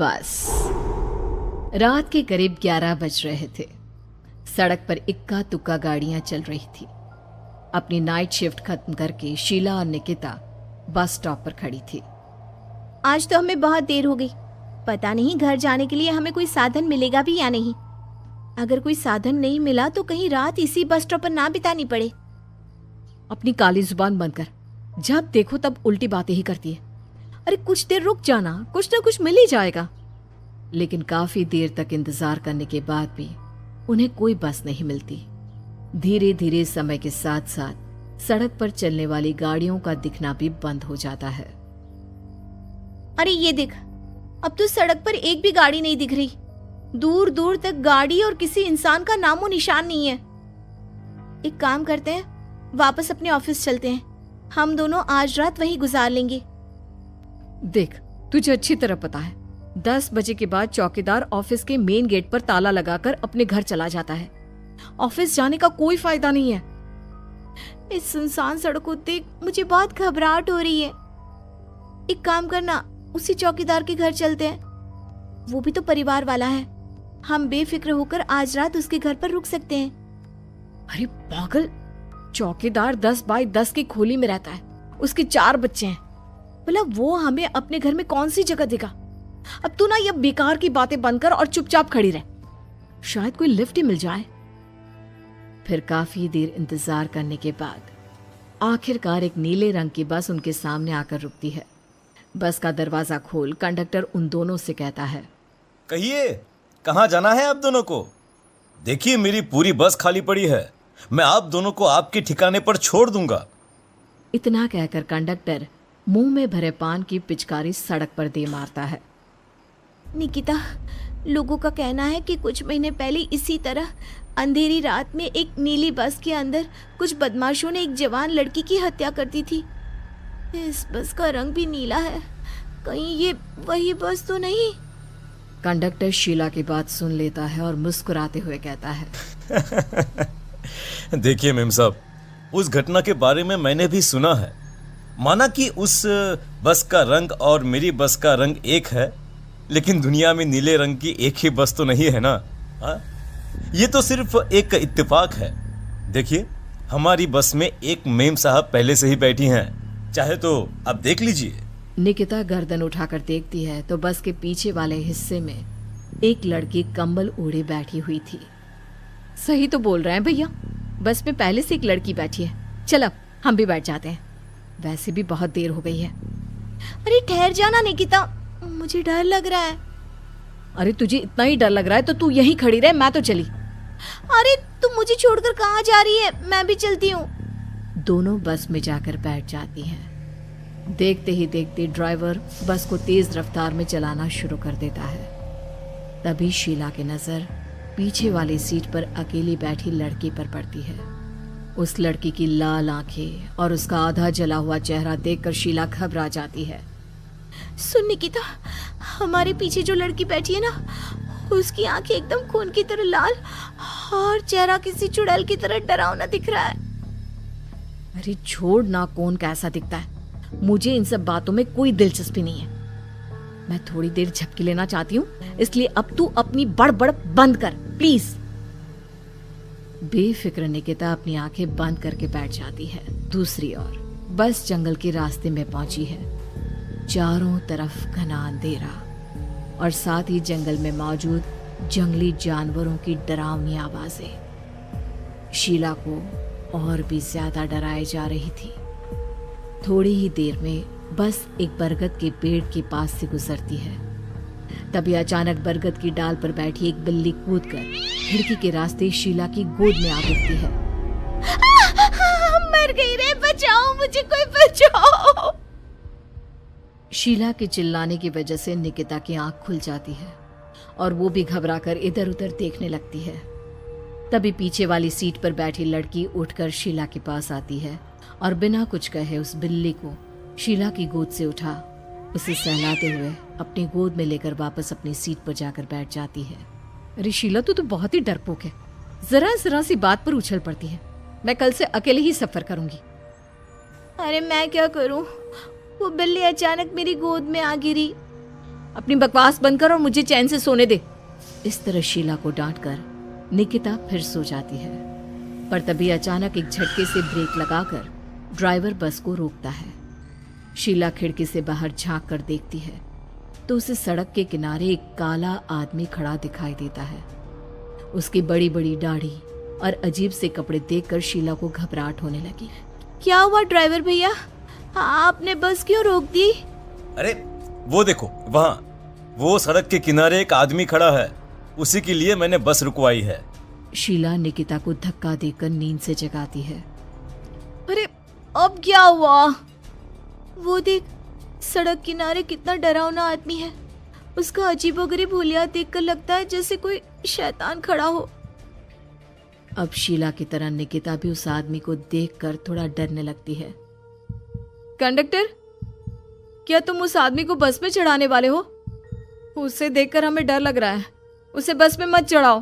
बस। रात के करीब 11 बज रहे थे। सड़क पर इक्का तुक्का गाड़ियां चल रही थी। अपनी नाइट शिफ्ट खत्म करके शीला और निकिता बस स्टॉप पर खड़ी थी। आज तो हमें बहुत देर हो गई। पता नहीं घर जाने के लिए हमें कोई साधन मिलेगा भी या नहीं। अगर कोई साधन नहीं मिला तो कहीं रात इसी बस स्टॉप पर ना बितानी पड़े। अपनी काली जुबान बंद कर, जब देखो तब उल्टी बातें ही करती है। अरे कुछ देर रुक जाना, कुछ ना कुछ मिल ही जाएगा। लेकिन काफी देर तक इंतजार करने के बाद भी उन्हें कोई बस नहीं मिलती। धीरे धीरे समय के साथ साथ सड़क पर चलने वाली गाड़ियों का दिखना भी बंद हो जाता है। अरे ये देख, अब तो सड़क पर एक भी गाड़ी नहीं दिख रही। दूर दूर तक गाड़ी और किसी इंसान का नामो निशान नहीं है। एक काम करते हैं, वापस अपने ऑफिस चलते हैं। हम दोनों आज रात वहीं गुजार लेंगे। देख, तुझे अच्छी तरह पता है 10 बजे के बाद चौकीदार ऑफिस के मेन गेट पर ताला लगाकर अपने घर चला जाता है। ऑफिस जाने का कोई फायदा नहीं है। इस सुनसान सड़क को देख मुझे बहुत घबराहट हो रही है। एक काम करना, उसी चौकीदार के घर चलते हैं। वो भी तो परिवार वाला है। हम बेफिक्र होकर आज रात उसके घर पर रुक सकते हैं। अरे पागल, चौकीदार 10 बाई 10 की खोली में रहता है। उसके 4 बच्चे हैं। भला वो हमें अपने घर में कौन सी जगह देगा। अब तू ना ये बेकार की बातें बंद कर और चुपचाप खड़ी रह। शायद कोई लिफ्ट ही मिल जाए। फिर काफी देर इंतजार करने के बाद आखिरकार एक नीले रंग की बस उनके सामने आकर रुकती है। बस का दरवाजा खोल कंडक्टर उन दोनों से कहता है, कहिए कहाँ जाना है आप दोनों को? देखिए मेरी पूरी बस खाली पड़ी है। मैं आप दोनों को आपके ठिकाने पर छोड़ दूंगा। इतना कहकर कंडक्टर मुंह में भरे पान की पिचकारी सड़क पर दे मारता है। निकिता, लोगों का कहना है कि कुछ महीने पहले इसी तरह अंधेरी रात में एक नीली बस के अंदर कुछ बदमाशों ने एक जवान लड़की की हत्या कर दी थी। इस बस का रंग भी नीला है। कहीं ये वही बस तो नहीं? कंडक्टर शीला की बात सुन लेता है और मुस्कुराते हुए कहता है, देखिए मेम साहब, उस घटना के बारे में मैंने भी सुना है। माना कि उस बस का रंग और मेरी बस का रंग एक है, लेकिन दुनिया में नीले रंग की एक ही बस तो नहीं है ना। हा? ये तो सिर्फ एक इत्तेफाक है। देखिए हमारी बस में एक मेम साहब पहले से ही बैठी हैं, चाहे तो आप देख लीजिए। निकिता गर्दन उठाकर देखती है तो बस के पीछे वाले हिस्से में एक लड़की कंबल ओढ़े बैठी हुई थी। सही तो बोल रहे हैं भैया, बस में पहले से एक लड़की बैठी है। चल अब हम भी बैठ जाते हैं, वैसे भी बहुत देर हो गई है। अरे ठहर जाना निकिता, मुझे डर लग रहा है। अरे तुझे इतना ही डर लग रहा है तो तू यहीं खड़ी रहे, मैं तो चली। अरे तुम मुझे छोड़कर कहाँ जा रही है? मैं भी चलती हूँ। दोनों बस में जाकर बैठ जाती हैं। देखते ही देखते ड्राइवर बस को तेज रफ्तार में चलाना शुरू कर देता है। तभी शीला की नजर पीछे वाली सीट पर अकेली बैठी लड़की पर पड़ती है। उस लड़की की लाल आंखें और उसका आधा जला हुआ चेहरा देखकर शीला घबरा जाती है। सुन निकिता, हमारे पीछे जो लड़की बैठी है ना, उसकी आंखें एकदम खून की तरह लाल और चेहरा किसी चुड़ैल की तरह डरावना दिख रहा है। अरे छोड़ ना, कौन कैसा दिखता है, मुझे इन सब बातों में कोई दिलचस्पी नहीं है। मैं थोड़ी देर झपकी लेना चाहती हूँ, इसलिए अब तू अपनी बड़बड़ बंद कर प्लीज। बेफिक्र निकिता अपनी आंखें बंद करके बैठ जाती है। दूसरी ओर बस जंगल के रास्ते में पहुंची है। चारों तरफ घना अंधेरा और साथ ही जंगल में मौजूद जंगली जानवरों की डरावनी आवाजें शीला को और भी ज्यादा डराए जा रही थी। थोड़ी ही देर में बस एक बरगद के पेड़ के पास से गुजरती है। तभी अचानक बरगद की डाल पर बैठी एक बिल्ली कूदकर खिड़की के रास्ते शीला की गोद में आ गिरती है। मर गई रे, बचाओ मुझे, कोई बचाओ। शीला के चिल्लाने की वजह से निकिता की आंख खुल जाती है और वो भी घबराकर इधर उधर देखने लगती है। तभी पीछे वाली सीट पर बैठी लड़की उठकर शीला के पास आती है और बिना कुछ कहे उस बिल्ली को शीला की गोद से उठा उसे सहलाते हुए अपनी गोद में लेकर वापस अपनी सीट पर जाकर बैठ जाती है। अरे शीला, तू तो बहुत ही डरपोक है, जरा जरा सी बात पर उछल पड़ती है। मैं कल से अकेले ही सफर करूंगी। अरे मैं क्या करूं, वो बिल्ली अचानक मेरी गोद में आ गिरी। अपनी बकवास बंद कर और मुझे चैन से सोने दे। इस तरह शीला को डांटकर निकिता फिर सो जाती है, पर तभी अचानक एक झटके से ब्रेक लगाकर ड्राइवर बस को रोकता है। शीला खिड़की से बाहर झांक कर देखती है तो उसे सड़क के किनारे एक काला आदमी खड़ा दिखाई देता है। उसकी बड़ी बड़ी दाढ़ी और अजीब से कपड़े देखकर शीला को घबराहट होने लगी। क्या हुआ ड्राइवर भैया? हाँ, आपने बस क्यों रोक दी? अरे वो देखो, वहाँ वो सड़क के किनारे एक आदमी खड़ा है, उसी के लिए मैंने बस रुकवाई है। शीला निकिता को धक्का देकर नींद से जगाती है। अरे अब क्या हुआ? वो देख, सड़क किनारे कितना डरावना आदमी है। उसका अजीबोगरीब हुलिया देखकर लगता है जैसे कोई शैतान खड़ा हो। अब शीला की तरह निकिता भी उस आदमी को देखकर थोड़ा डरने लगती है। कंडक्टर, क्या तुम उस आदमी को बस में चढ़ाने वाले हो? उसे देखकर हमें डर लग रहा है, उसे बस में मत चढ़ाओ।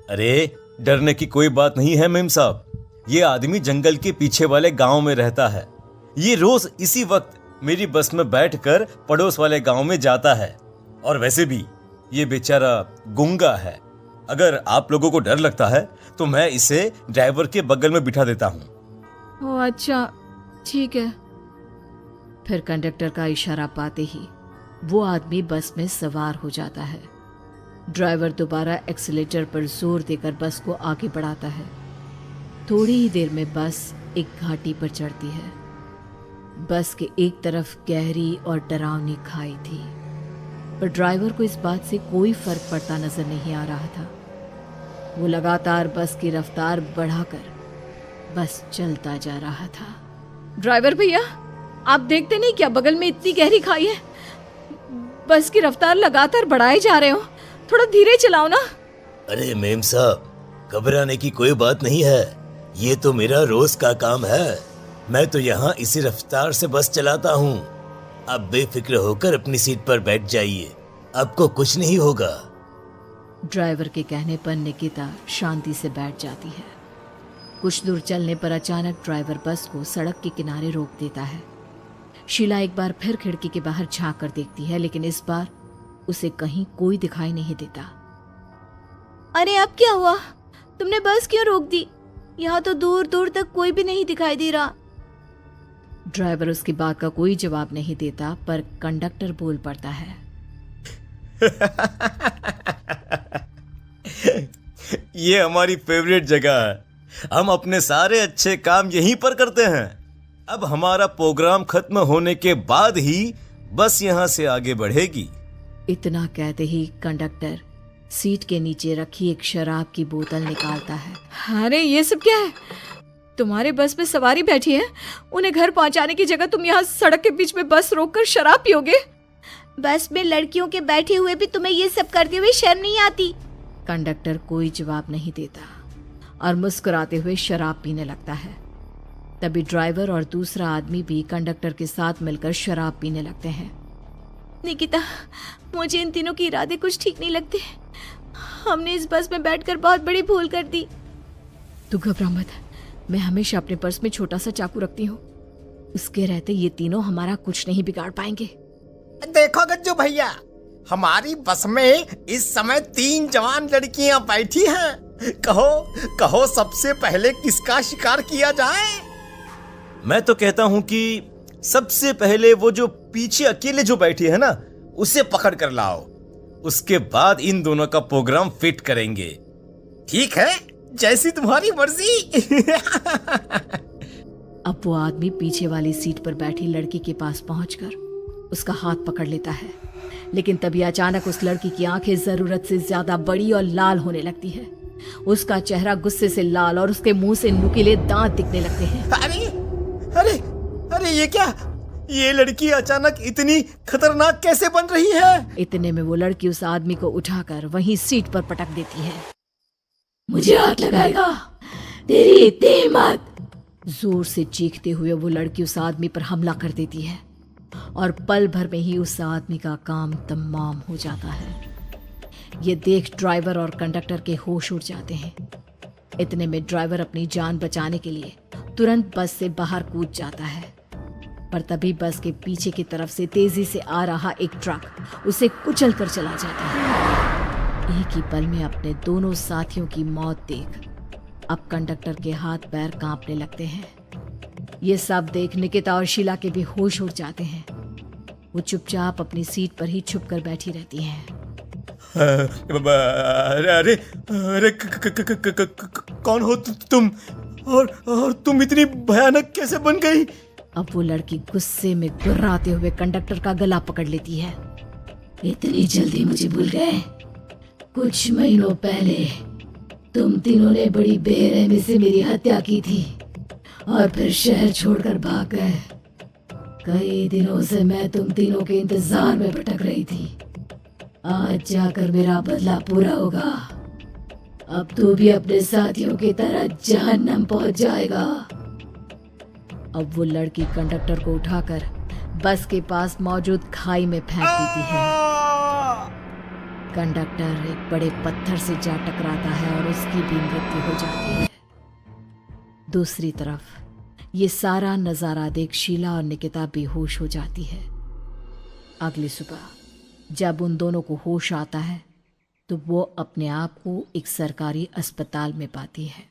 अरे डरने की कोई बात नहीं है मेम साहब, ये आदमी जंगल के पीछे वाले गांव में रहता है। ये रोज इसी वक्त मेरी बस में बैठकर पड़ोस वाले गांव में जाता है, और वैसे भी ये बेचारा गूंगा है। अगर आप लोगों को डर लगता है तो मैं इसे ड्राइवर के बगल में बिठा देता हूँ। ओह अच्छा, ठीक है। फिर कंडक्टर का इशारा पाते ही वो आदमी बस में सवार हो जाता है। ड्राइवर दोबारा एक्सीलेटर पर जोर देकर बस को आगे बढ़ाता है। थोड़ी ही देर में बस एक घाटी पर चढ़ती है। बस के एक तरफ गहरी और डरावनी खाई थी, पर ड्राइवर को इस बात से कोई फर्क पड़ता नजर नहीं आ रहा था। वो लगातार बस की रफ्तार बढ़ाकर बस चलता जा रहा था। ड्राइवर भैया, आप देखते नहीं क्या बगल में इतनी गहरी खाई है? बस की रफ्तार लगातार बढ़ाए जा रहे हो, थोड़ा धीरे चलाओ ना। अरे मेम साहब, घबराने की कोई बात नहीं है, ये तो मेरा रोज का काम है। मैं तो यहाँ इसी रफ्तार से बस चलाता हूँ। अब बेफिक्र होकर अपनी सीट पर बैठ जाइए, आपको कुछ नहीं होगा। ड्राइवर के कहने पर निकिता शांति से बैठ जाती है। कुछ दूर चलने पर अचानक ड्राइवर बस को सड़क के किनारे रोक देता है। शीला एक बार फिर खिड़की के बाहर झांक कर देखती है, लेकिन इस बार उसे कहीं कोई दिखाई नहीं देता। अरे अब क्या हुआ? तुमने बस क्यों रोक दी? यहाँ तो दूर दूर तक कोई भी नहीं दिखाई दे रहा। ड्राइवर उसकी बात का कोई जवाब नहीं देता, पर कंडक्टर बोल पड़ता है। ये हमारी फेवरेट जगह है, हम अपने सारे अच्छे काम यहीं पर करते हैं। अब हमारा प्रोग्राम खत्म होने के बाद ही बस यहाँ से आगे बढ़ेगी। इतना कहते ही कंडक्टर सीट के नीचे रखी एक शराब की बोतल निकालता है। अरे ये सब क्या है? तुम्हारे बस में सवारी बैठी है, उन्हें घर पहुंचाने की जगह तुम यहाँ सड़क के बीच में बस रोककर शराब पियोगे? बस में लड़कियों के बैठे हुए भी तुम्हें ये सब करते हुए शर्म नहीं आती? कंडक्टर कोई जवाब नहीं देता और मुस्कुराते हुए शराब पीने लगता है। तभी ड्राइवर और दूसरा आदमी भी कंडक्टर के साथ मिलकर शराब पीने लगते हैं। निकिता, मुझे इन तीनों के इरादे कुछ ठीक नहीं लगते। हमने इस बस में बैठकर बहुत बड़ी भूल कर दी। तू घबरा मत, मैं हमेशा अपने पर्स में छोटा सा चाकू रखती हूँ। उसके रहते ये तीनों हमारा कुछ नहीं बिगाड़ पाएंगे। देखो गज्जू भैया, हमारी बस में इस समय 3 जवान लड़कियां बैठी हैं। कहो कहो सबसे पहले किसका शिकार किया जाए? मैं तो कहता हूँ कि सबसे पहले वो जो पीछे अकेले जो बैठी है ना, उसे पकड़ कर लाओ। उसके बाद इन दोनों का प्रोग्राम फिट करेंगे। ठीक है, जैसी तुम्हारी मर्जी। अब वो आदमी पीछे वाली सीट पर बैठी लड़की के पास पहुंचकर उसका हाथ पकड़ लेता है, लेकिन तभी अचानक उस लड़की की आंखें जरूरत से ज्यादा बड़ी और लाल होने लगती है। उसका चेहरा गुस्से से लाल और उसके मुंह से नुकीले दांत दिखने लगते हैं। अरे अरे अरे ये क्या? ये लड़की अचानक इतनी खतरनाक कैसे बन रही है? इतने में वो लड़की उस आदमी को उठाकर वहीं सीट पर पटक देती है। मुझे हाथ लगाएगा, तेरी इतनी हिम्मत! जोर से चीखते हुए वो लड़की उस आदमी पर हमला कर देती है और पल भर में ही उस आदमी का काम तमाम हो जाता है। ये देख ड्राइवर और कंडक्टर के होश उड़ जाते हैं। इतने में ड्राइवर अपनी जान बचाने के लिए तुरंत बस से बाहर कूद जाता है। पर तभी बस के पीछे की तरफ से तेजी से आ रहा एक ट्रक उसे कुचल कर चला जाता है। एक ही पल में अपने दोनों साथियों की मौत देख अब कंडक्टर के हाथ पैर कांपने लगते हैं। ये सब देख निकिता और शीला के भी होश उड़ जाते हैं। वो चुपचाप अपनी सीट पर ही छुप कर बैठी रहती हैं। अरे अरे अरे कौन हो तुम और तुम इतनी भयानक कैसे बन गई? अब वो लड़की गुस्से में गुर्राते हुए कंडक्टर का गला पकड़ लेती है। इतनी जल्दी मुझे भूल गए? कुछ महीनों पहले तुम तीनों ने बड़ी बेरहमी से मेरी हत्या की थी और फिर शहर छोड़कर भाग गए। कई दिनों से मैं तुम तीनों के इंतजार में भटक रही थी। आज जाकर मेरा बदला पूरा होगा। अब तू भी अपने साथियों की तरह जहन्नम पहुंच जाएगा। अब वो लड़की कंडक्टर को उठाकर बस के पास मौजूद खाई में फेंक देती है। कंडक्टर एक बड़े पत्थर से जा टकराता है और उसकी भी मृत्यु हो जाती है। दूसरी तरफ ये सारा नजारा देख शीला और निकिता बेहोश हो जाती है। अगली सुबह जब उन दोनों को होश आता है तो वो अपने आप को एक सरकारी अस्पताल में पाती है।